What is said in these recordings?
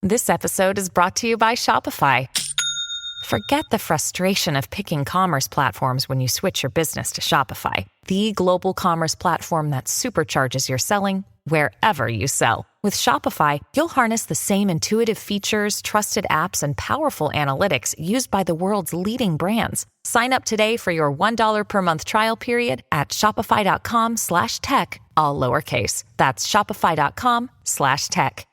This episode is brought to you by Shopify. Forget the frustration of picking commerce platforms when you switch your business to Shopify, the global commerce platform that supercharges your selling wherever you sell. With Shopify, you'll harness the same intuitive features, trusted apps, and powerful analytics used by the world's leading brands. Sign up today for your $1 per month trial period at shopify.com/tech, all lowercase. That's shopify.com/tech.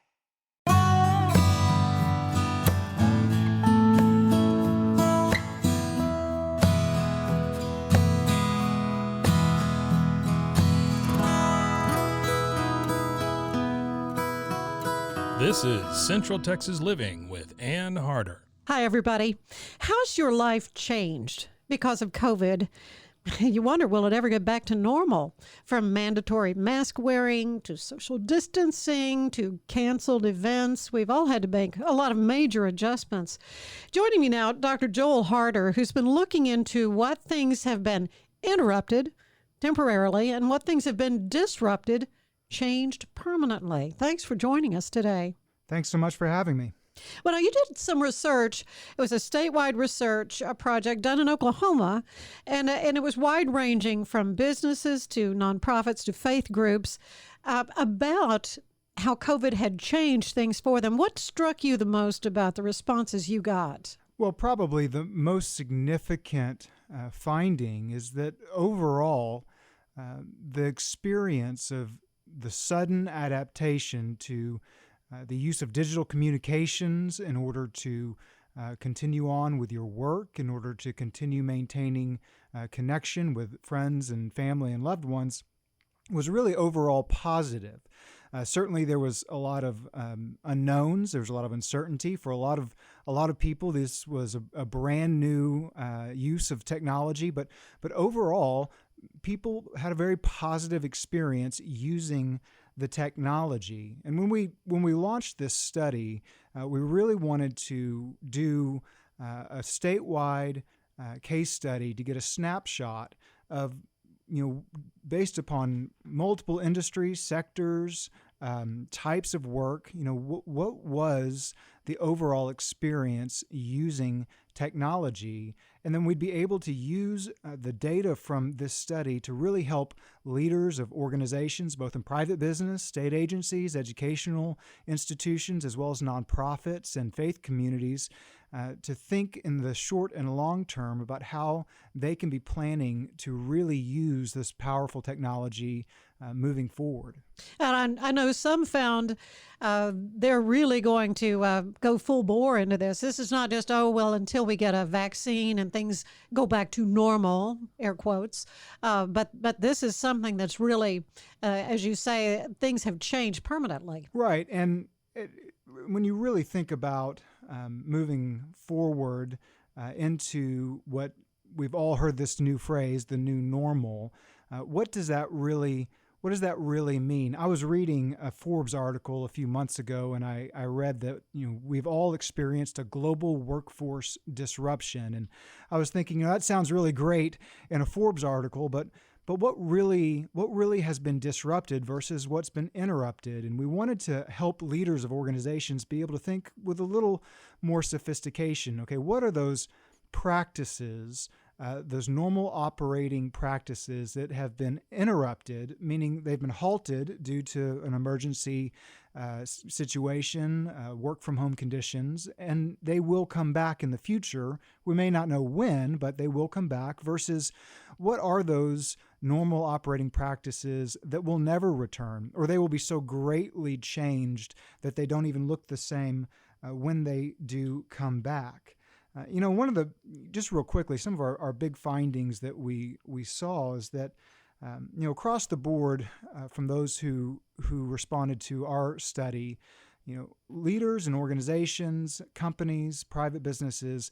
This is Central Texas Living with Ann Harder. Hi, everybody. How's your life changed because of COVID? You wonder, will it ever get back to normal? From mandatory mask wearing to social distancing to canceled events, we've all had to make a lot of major adjustments. Joining me now, Dr. Joel Harder, who's been looking into what things have been interrupted temporarily and what things have been disrupted, changed permanently. Thanks for joining us today. Thanks so much for having me. Well, now, you did some research. It was a statewide research project done in Oklahoma, and it was wide-ranging from businesses to nonprofits to faith groups about how COVID had changed things for them. What struck you the most about the responses you got? Well, probably the most significant finding is that overall, the experience of the sudden adaptation to the use of digital communications in order to continue on with your work, in order to continue maintaining connection with friends and family and loved ones, was really overall positive. Certainly, there was a lot of unknowns. There was a lot of uncertainty for a lot of people. This was a brand new use of technology, but overall, people had a very positive experience using the technology. And when we launched this study, we really wanted to do a statewide case study to get a snapshot of, based upon multiple industries, sectors, types of work, what was the overall experience using technology. And then we'd be able to use the data from this study to really help leaders of organizations, both in private business, state agencies, educational institutions, as well as nonprofits and faith communities, to think in the short and long term about how they can be planning to really use this powerful technology moving forward. And I know some found they're really going to go full bore into this. This is not just, until we get a vaccine and things go back to normal, air quotes. But this is something that's really, as you say, things have changed permanently. Right. And when you really think about moving forward into what we've all heard, this new phrase, the new normal, what does that really mean? I was reading a Forbes article a few months ago, and I read that we've all experienced a global workforce disruption, and I was thinking, that sounds really great in a Forbes article, but what really has been disrupted versus what's been interrupted? And we wanted to help leaders of organizations be able to think with a little more sophistication. Okay, what are those practices, those normal operating practices that have been interrupted, meaning they've been halted due to an emergency situation, work from home conditions, and they will come back in the future. We may not know when, but they will come back, versus what are those normal operating practices that will never return, or they will be so greatly changed that they don't even look the same when they do come back. One of just real quickly, some of our big findings that we saw is that, across the board, from those who responded to our study, leaders and organizations, companies, private businesses,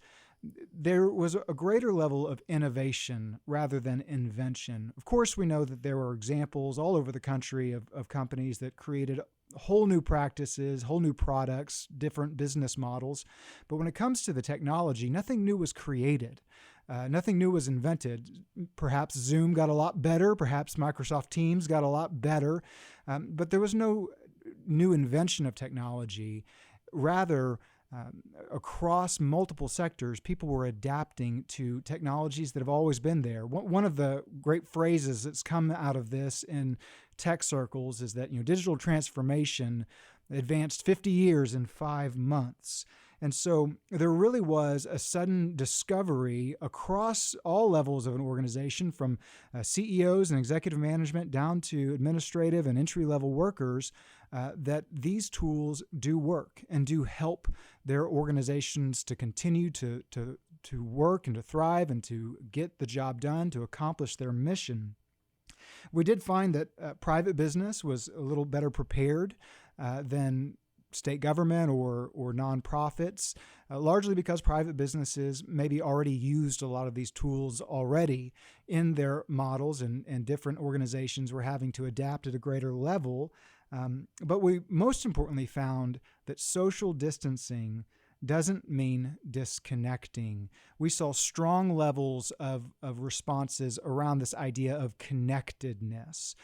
there was a greater level of innovation rather than invention. Of course, we know that there were examples all over the country of companies that created whole new practices, whole new products, different business models. But when it comes to the technology, nothing new was created. Nothing new was invented. Perhaps Zoom got a lot better. Perhaps Microsoft Teams got a lot better. But there was no new invention of technology. rather, across multiple sectors, people were adapting to technologies that have always been there. One of the great phrases that's come out of this in tech circles is that, digital transformation advanced 50 years in 5 months. And so there really was a sudden discovery across all levels of an organization, from CEOs and executive management down to administrative and entry-level workers, that these tools do work and do help their organizations to continue to work and to thrive and to get the job done, to accomplish their mission. We did find that private business was a little better prepared than state government or nonprofits, largely because private businesses maybe already used a lot of these tools already in their models, and different organizations were having to adapt at a greater level. But we most importantly found that social distancing doesn't mean disconnecting. We saw strong levels of responses around this idea of connectedness.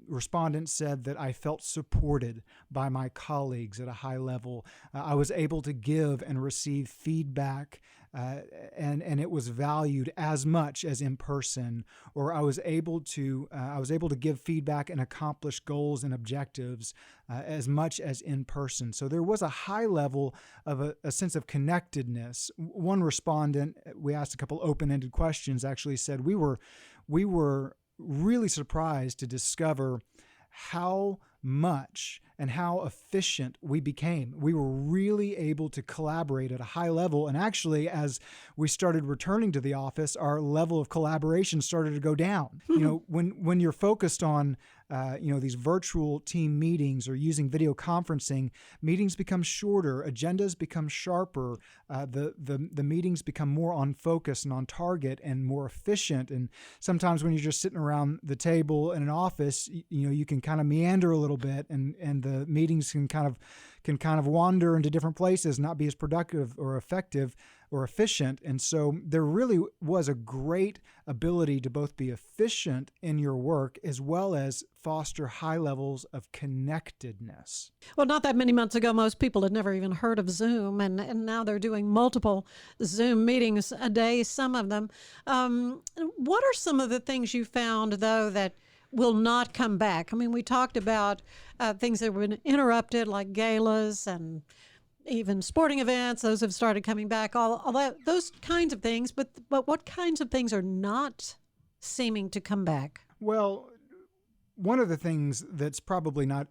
Respondents said that I felt supported by my colleagues at a high level. I was able to give and receive feedback, and it was valued as much as in person. Or I was able to give feedback and accomplish goals and objectives as much as in person. So there was a high level of a sense of connectedness. One respondent, we asked a couple open-ended questions, actually said we were really surprised to discover how much and how efficient we became. We were really able to collaborate at a high level. And actually, as we started returning to the office, our level of collaboration started to go down. When you're focused on these virtual team meetings or using video conferencing, meetings become shorter, agendas become sharper, the meetings become more on focus and on target and more efficient. And sometimes when you're just sitting around the table in an office, you can kind of meander a little bit, and the meetings can kind of wander into different places, not be as productive or effective or efficient. And so there really was a great ability to both be efficient in your work as well as foster high levels of connectedness. Well, not that many months ago, most people had never even heard of Zoom, and now they're doing multiple Zoom meetings a day, some of them. What are some of the things you found, though, that will not come back? I mean, we talked about things that have been interrupted, like galas and even sporting events. Those have started coming back, all that, those kinds of things. But what kinds of things are not seeming to come back? Well, one of the things that's probably not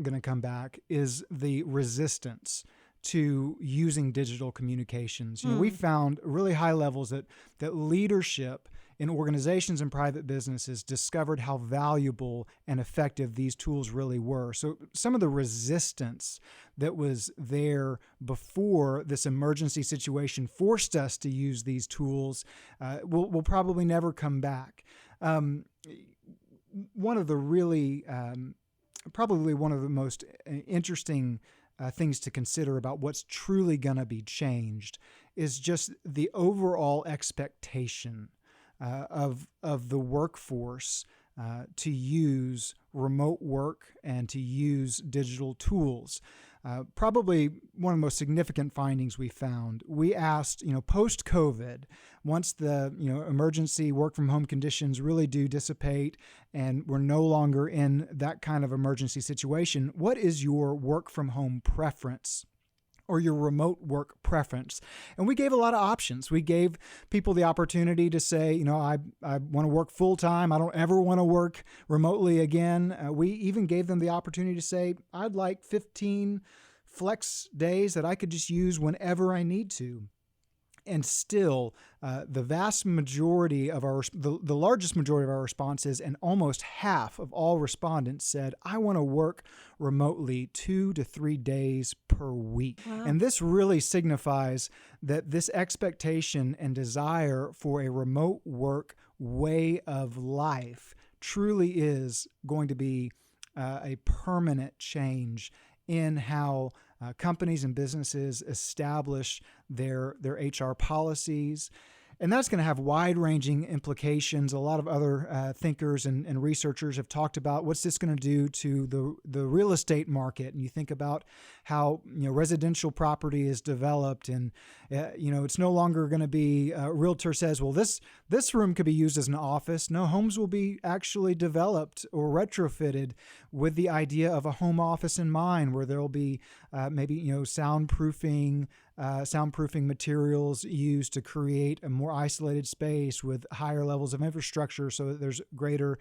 going to come back is the resistance to using digital communications. We found really high levels that leadership in organizations and private businesses discovered how valuable and effective these tools really were. So some of the resistance that was there before this emergency situation forced us to use these tools will probably never come back. One of the really, probably one of the most interesting things to consider about what's truly going to be changed is just the overall expectation of the workforce to use remote work and to use digital tools. Probably one of the most significant findings we found. We asked, post-COVID, once the emergency work from home conditions really do dissipate and we're no longer in that kind of emergency situation, what is your work from home preference or your remote work preference? And we gave a lot of options. We gave people the opportunity to say, I want to work full time. I don't ever want to work remotely again. We even gave them the opportunity to say, I'd like 15 flex days that I could just use whenever I need to. And still, the vast majority of the largest majority of our responses, and almost half of all respondents said, I want to work remotely 2 to 3 days per week. Wow. And this really signifies that this expectation and desire for a remote work way of life truly is going to be a permanent change in how companies and businesses establish their HR policies. And that's going to have wide-ranging implications. A lot of other thinkers and researchers have talked about what's this going to do to the real estate market. And you think about how residential property is developed, and it's no longer going to be a realtor says, well, this room could be used as an office. No, homes will be actually developed or retrofitted with the idea of a home office in mind, where there'll be maybe soundproofing materials used to create a more isolated space with higher levels of infrastructure so that there's greater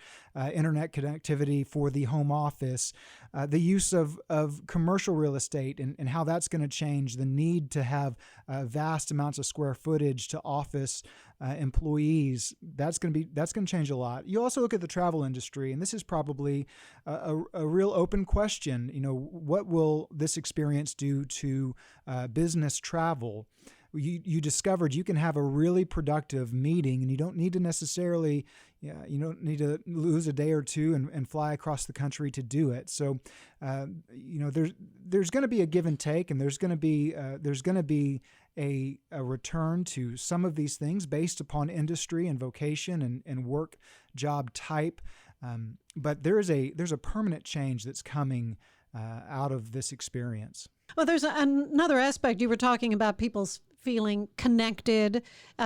internet connectivity for the home office. The use of commercial real estate and how that's going to change the need to have vast amounts of square footage to office employees. That's going to change a lot. You also look at the travel industry, and this is probably a real open question. What will this experience do to business travel? You discovered you can have a really productive meeting, and you don't need to necessarily, you don't need to lose a day or two and fly across the country to do it. So, there's going to be a give and take, and there's going to be a return to some of these things based upon industry and vocation and work job type. But there's a permanent change that's coming out of this experience. Well, there's another aspect. You were talking about people's feeling connected,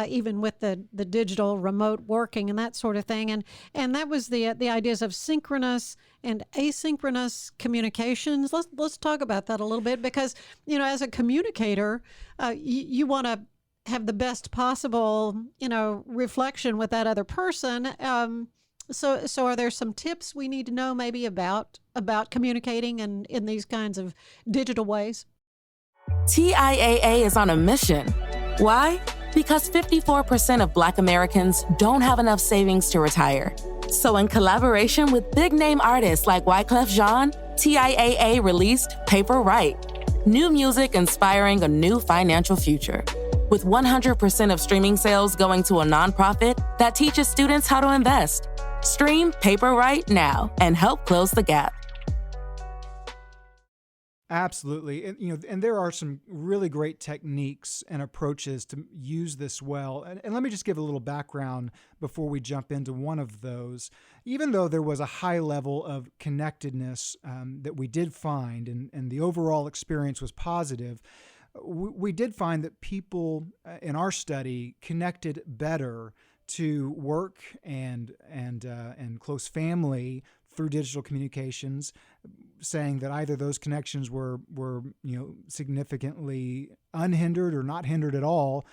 even with the digital remote working and that sort of thing. And that was the ideas of synchronous and asynchronous communications. Let's talk about that a little bit, because, as a communicator, you want to have the best possible, reflection with that other person. So are there some tips we need to know maybe about communicating and in these kinds of digital ways? TIAA is on a mission. Why? Because 54% of Black Americans don't have enough savings to retire. So in collaboration with big-name artists like Wyclef Jean, TIAA released Paper Right, new music inspiring a new financial future. With 100% of streaming sales going to a nonprofit that teaches students how to invest. Stream Paper Right now and help close the gap. Absolutely. And there are some really great techniques and approaches to use this well. And let me just give a little background before we jump into one of those. Even though there was a high level of connectedness that we did find, and the overall experience was positive, we did find that people in our study connected better to work and close family through digital communications, saying that either those connections were significantly unhindered or not hindered at all.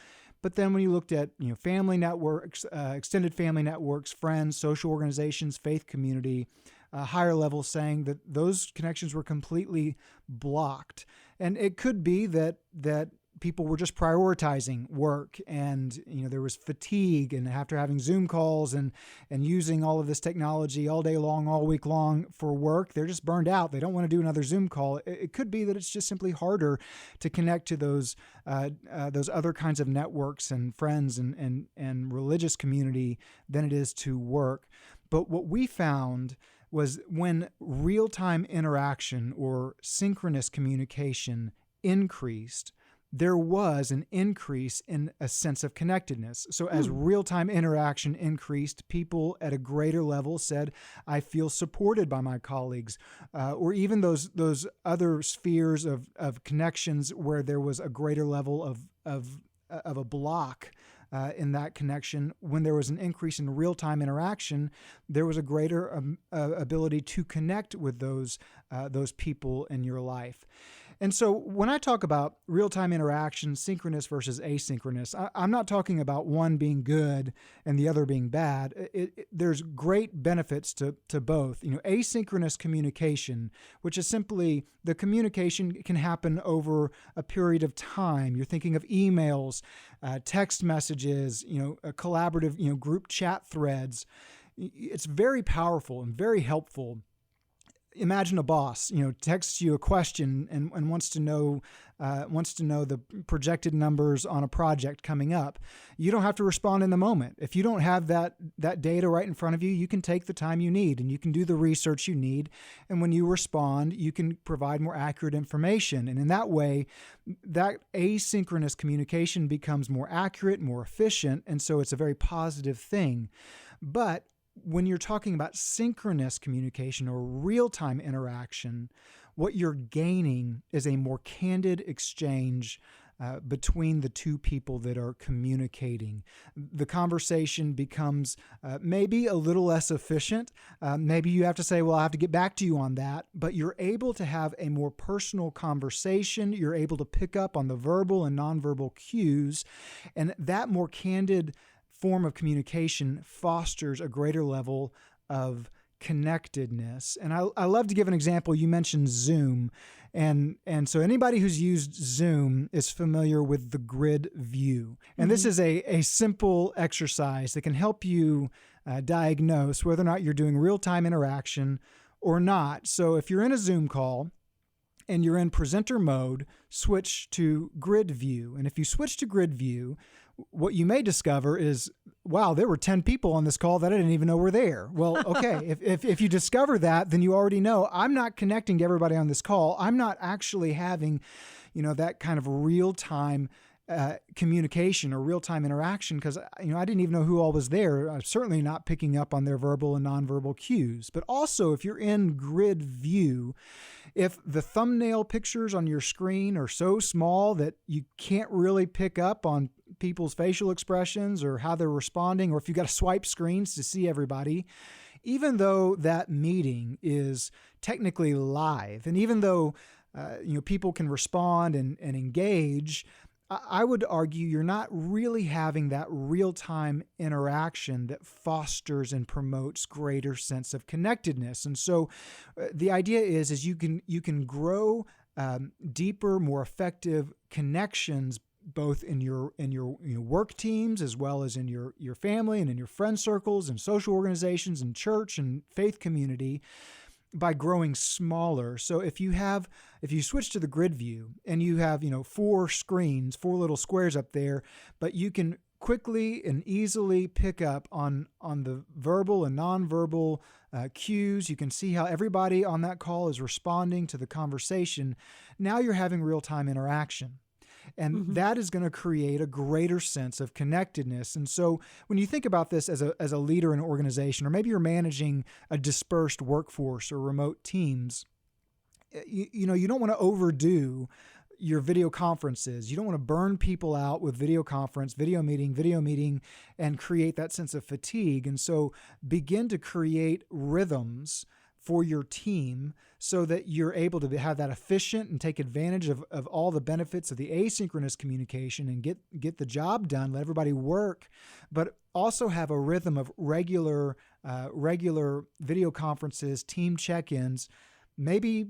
But then when you looked at family networks, extended family networks, friends, social organizations, faith community, higher levels, saying that those connections were completely blocked. And it could be that people were just prioritizing work, and there was fatigue, and after having Zoom calls and using all of this technology all day long, all week long for work, they're just burned out. They don't want to do another Zoom call. It could be that it's just simply harder to connect to those other kinds of networks and friends and religious community than it is to work. But what we found was when real-time interaction or synchronous communication increased, there was an increase in a sense of connectedness. So as real-time interaction increased, people at a greater level said, I feel supported by my colleagues, or even those other spheres of connections where there was a greater level of a block in that connection. When there was an increase in real-time interaction, there was a greater ability to connect with those people in your life. And so when I talk about real-time interaction, synchronous versus asynchronous, I'm not talking about one being good and the other being bad. There's great benefits to both. Asynchronous communication, which is simply the communication can happen over a period of time. You're thinking of emails, text messages, collaborative, group chat threads. It's very powerful and very helpful. imagine a boss, texts you a question and wants to know the projected numbers on a project coming up. You don't have to respond in the moment. If you don't have that data right in front of you, you can take the time you need and you can do the research you need. And when you respond, you can provide more accurate information. And in that way, that asynchronous communication becomes more accurate, more efficient. And so it's a very positive thing. But when you're talking about synchronous communication or real-time interaction, what you're gaining is a more candid exchange between the two people that are communicating. The conversation becomes maybe a little less efficient. Maybe you have to say, well, I have to get back to you on that. But you're able to have a more personal conversation. You're able to pick up on the verbal and nonverbal cues. And that more candid form of communication fosters a greater level of connectedness. And I love to give an example. You mentioned Zoom. And so anybody who's used Zoom is familiar with the grid view. And this is a simple exercise that can help you diagnose whether or not you're doing real-time interaction or not. So if you're in a Zoom call and you're in presenter mode, switch to grid view. And if you switch to grid view, what you may discover is, wow, there were 10 people on this call that I didn't even know were there. Well, okay, if you discover that, then you already know I'm not connecting to everybody on this call. I'm not actually having, that kind of real-time communication or real-time interaction because, I didn't even know who all was there. I'm certainly not picking up on their verbal and nonverbal cues. But also, if you're in grid view, if the thumbnail pictures on your screen are so small that you can't really pick up on people's facial expressions or how they're responding, or if you've got to swipe screens to see everybody, even though that meeting is technically live, and even though people can respond and engage, I would argue you're not really having that real-time interaction that fosters and promotes greater sense of connectedness. And so the idea is you can grow deeper, more effective connections both in your work teams as well as in your family and in your friend circles and social organizations and church and faith community by growing smaller. So if you switch to the grid view and you have, 4 screens, 4 little squares up there, but you can quickly and easily pick up on the verbal and nonverbal cues. You can see how everybody on that call is responding to the conversation. Now you're having real-time interaction. And that is going to create a greater sense of connectedness. And so when you think about this as a leader in an organization, or maybe you're managing a dispersed workforce or remote teams, you don't want to overdo your video conferences. You don't want to burn people out with video conference, video meeting, and create that sense of fatigue. And so begin to create rhythms for your team so that you're able to have that efficient and take advantage of all the benefits of the asynchronous communication and get the job done, let everybody work, but also have a rhythm of regular video conferences, team check-ins, maybe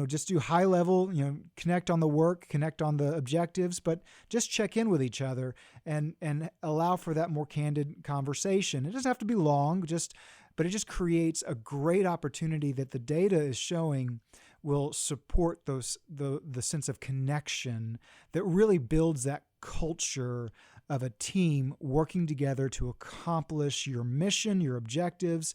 just do high level, connect on the work, connect on the objectives, but just check in with each other and allow for that more candid conversation. It doesn't have to be long, but it just creates a great opportunity that the data is showing will support the sense of connection that really builds that culture of a team working together to accomplish your mission, your objectives,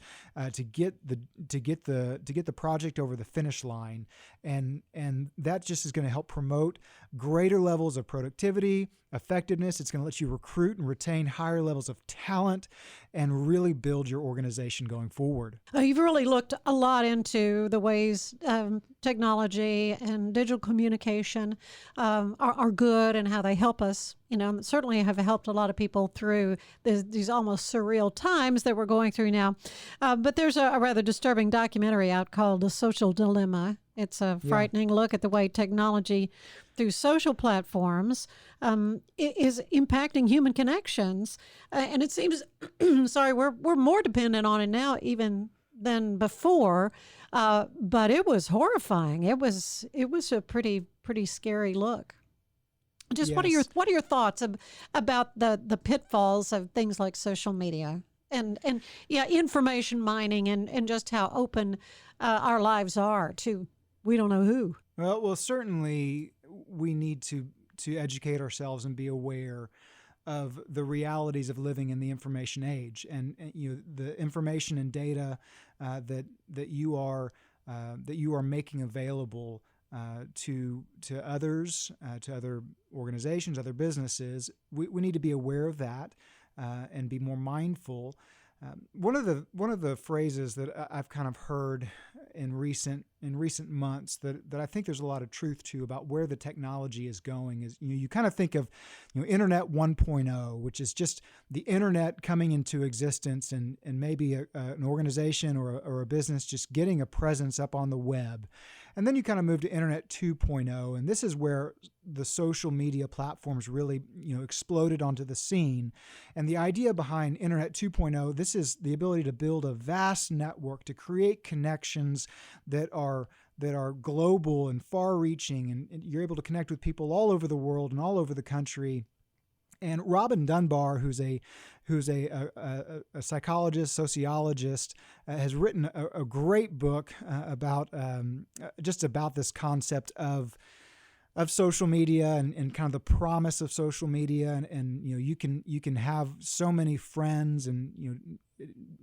to get the project over the finish line, and that just is going to help promote greater levels of productivity, effectiveness. It's going to let you recruit and retain higher levels of talent, and really build your organization going forward. You've really looked a lot into the ways technology and digital communication are good and how they help us. Certainly have helped a lot of people through these almost surreal times that we're going through now. But there's a rather disturbing documentary out called The Social Dilemma. It's a frightening look at the way technology through social platforms is impacting human connections. And it seems, we're more dependent on it now even than before. But it was horrifying. It was a pretty scary look. Just Yes. what are your thoughts about the pitfalls of things like social media and information mining and just how open our lives are to we don't know who. Well, certainly we need to educate ourselves and be aware of the realities of living in the information age, and the information and data that you are making available to others, to other organizations, other businesses. We need to be aware of that and be more mindful. One of the phrases that I've kind of heard in recent months that I think there's a lot of truth to about where the technology is going is you kind of think of Internet 1.0, which is just the internet coming into existence and maybe an organization or a business just getting a presence up on the web. And then you kind of move to Internet 2.0, and this is where the social media platforms really exploded onto the scene. And the idea behind Internet 2.0, this is the ability to build a vast network, to create connections that are global and far-reaching, and you're able to connect with people all over the world and all over the country. And Robin Dunbar, who's a psychologist, sociologist, has written a great book about this concept of social media and kind of the promise of social media, and you can have so many friends, and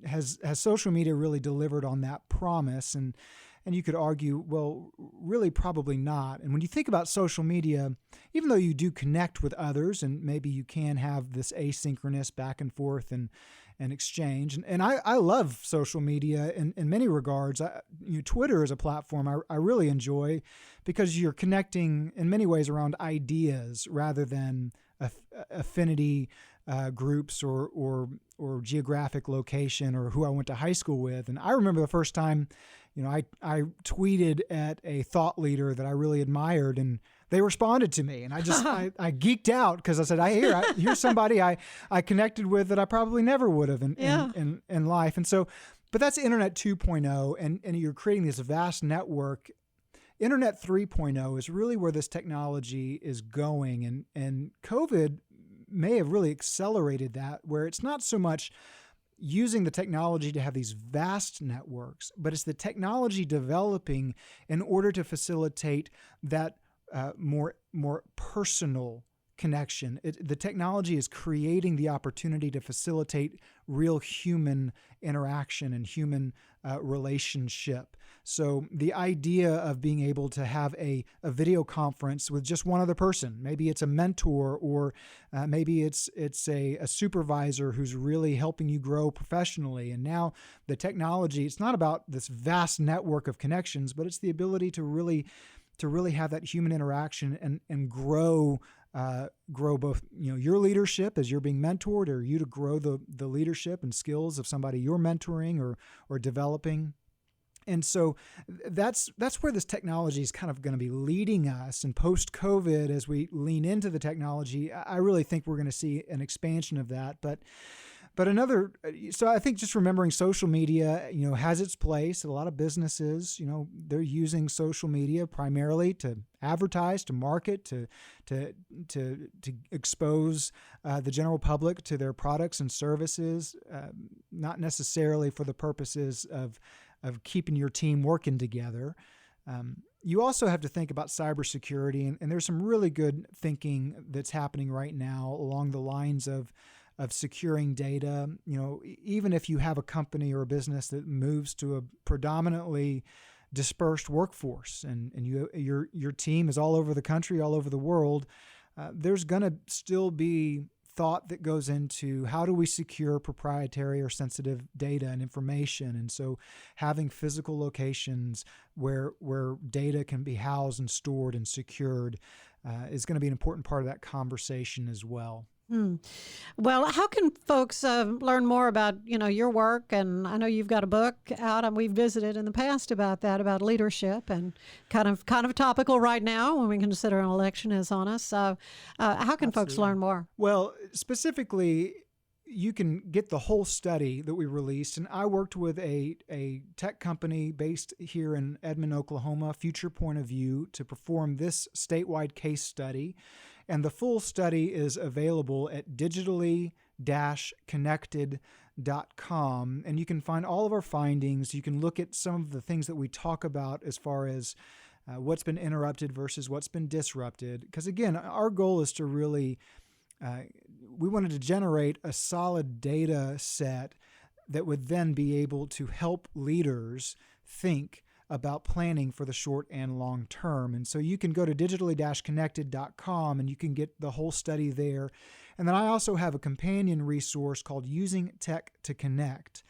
has social media really delivered on that promise? And you could argue, well, really probably not. And when you think about social media, even though you do connect with others and maybe you can have this asynchronous back and forth and exchange, and I love social media in many regards. Twitter is a platform I really enjoy because you're connecting in many ways around ideas rather than affinity groups or geographic location or who I went to high school with. And I remember the first time I tweeted at a thought leader that I really admired, and they responded to me, and I just I geeked out because I said, here's somebody I connected with that I probably never would have in life. And so, but that's Internet 2.0, and you're creating this vast network. Internet 3.0 is really where this technology is going, and COVID may have really accelerated that, where it's not so much using the technology to have these vast networks, but it's the technology developing in order to facilitate that more personal connection. The technology is creating the opportunity to facilitate real human interaction and human relationship. So the idea of being able to have a video conference with just one other person, maybe it's a mentor, or maybe it's a supervisor who's really helping you grow professionally. And now the technology, it's not about this vast network of connections, but it's the ability to really have that human interaction and grow both your leadership as you're being mentored, or you to grow the leadership and skills of somebody you're mentoring or developing. And so that's where this technology is kind of going to be leading us. And post-COVID, as we lean into the technology, I really think we're going to see an expansion of that. But so I think just remembering social media, has its place. A lot of businesses, they're using social media primarily to advertise, to market, to expose the general public to their products and services, not necessarily for the purposes of keeping your team working together. You also have to think about cybersecurity, and there's some really good thinking that's happening right now along the lines of securing data. Even if you have a company or a business that moves to a predominantly dispersed workforce, and your team is all over the country, all over the world, there's going to still be thought that goes into how do we secure proprietary or sensitive data and information. And so having physical locations where data can be housed and stored and secured is going to be an important part of that conversation as well. Well, how can folks learn more about your work? And I know you've got a book out, and we've visited in the past about that, about leadership, and kind of topical right now when we consider an election is on us. So, how can folks learn more? Well, specifically, you can get the whole study that we released, and I worked with a tech company based here in Edmond, Oklahoma, Future Point of View, to perform this statewide case study. And the full study is available at digitally connected.com, and you can find all of our findings. You can look at some of the things that we talk about as far as what's been interrupted versus what's been disrupted. Because again, our goal is to really, we wanted to generate a solid data set that would then be able to help leaders think about planning for the short and long term. And so you can go to digitally-connected.com and you can get the whole study there. And then I also have a companion resource called Using Tech to Connect,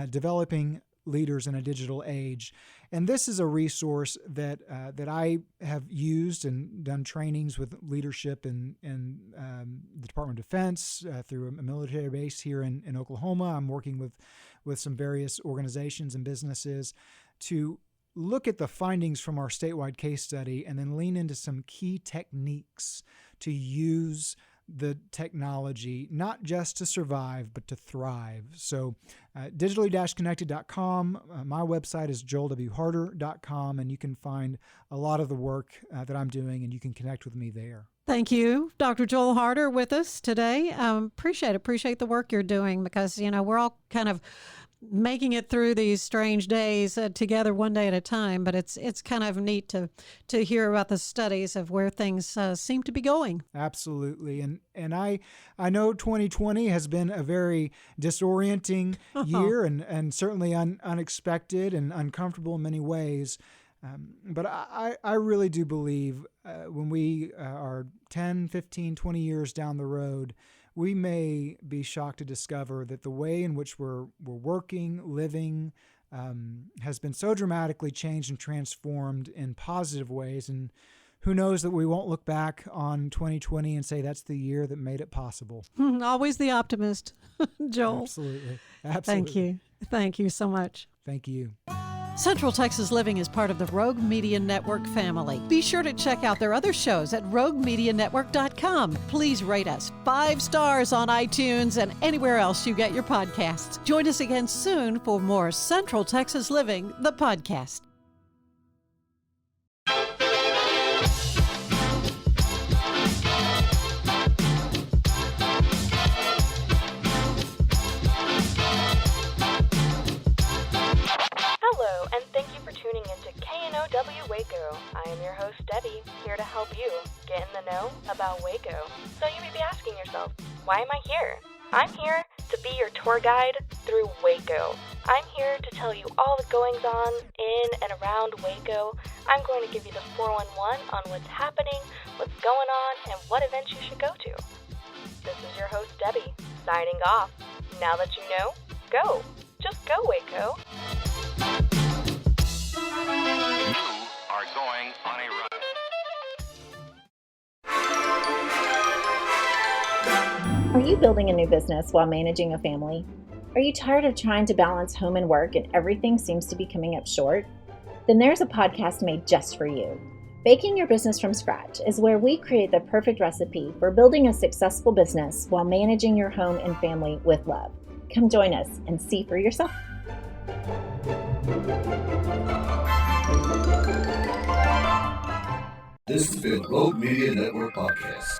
Developing Leaders in a Digital Age. And this is a resource that I have used and done trainings with leadership in the Department of Defense through a military base here in Oklahoma. I'm working with some various organizations and businesses to look at the findings from our statewide case study and then lean into some key techniques to use the technology, not just to survive, but to thrive. So digitally-connected.com. My website is joelwharder.com, and you can find a lot of the work that I'm doing, and you can connect with me there. Thank you, Dr. Joel Harder, with us today. Appreciate the work you're doing, because, we're all kind of making it through these strange days together one day at a time, but it's kind of neat to hear about the studies of where things seem to be going. Absolutely. And I know 2020 has been a very disorienting year and certainly unexpected and uncomfortable in many ways. But I really do believe when we are 10, 15, 20 years down the road, we may be shocked to discover that the way in which we're working, living, has been so dramatically changed and transformed in positive ways. And who knows that we won't look back on 2020 and say that's the year that made it possible. Always the optimist, Joel. Absolutely. Thank you so much. Thank you. Central Texas Living is part of the Rogue Media Network family. Be sure to check out their other shows at roguemedianetwork.com. Please rate us 5 stars on iTunes and anywhere else you get your podcasts. Join us again soon for more Central Texas Living, the podcast. Hello, and thank you for tuning into KNOW Waco. I am your host, Debbie, here to help you get in the know about Waco. So you may be asking yourself, why am I here? I'm here to be your tour guide through Waco. I'm here to tell you all the goings-on in and around Waco. I'm going to give you the 411 on what's happening, what's going on, and what events you should go to. This is your host, Debbie, signing off. Now that you know, go. Just go, Waco. You are going on a run. Are you building a new business while managing a family? Are you tired of trying to balance home and work and everything seems to be coming up short? Then there's a podcast made just for you. Baking Your Business from Scratch is where we create the perfect recipe for building a successful business while managing your home and family with love. Come join us and see for yourself. This has been a Rogue Media Network podcast.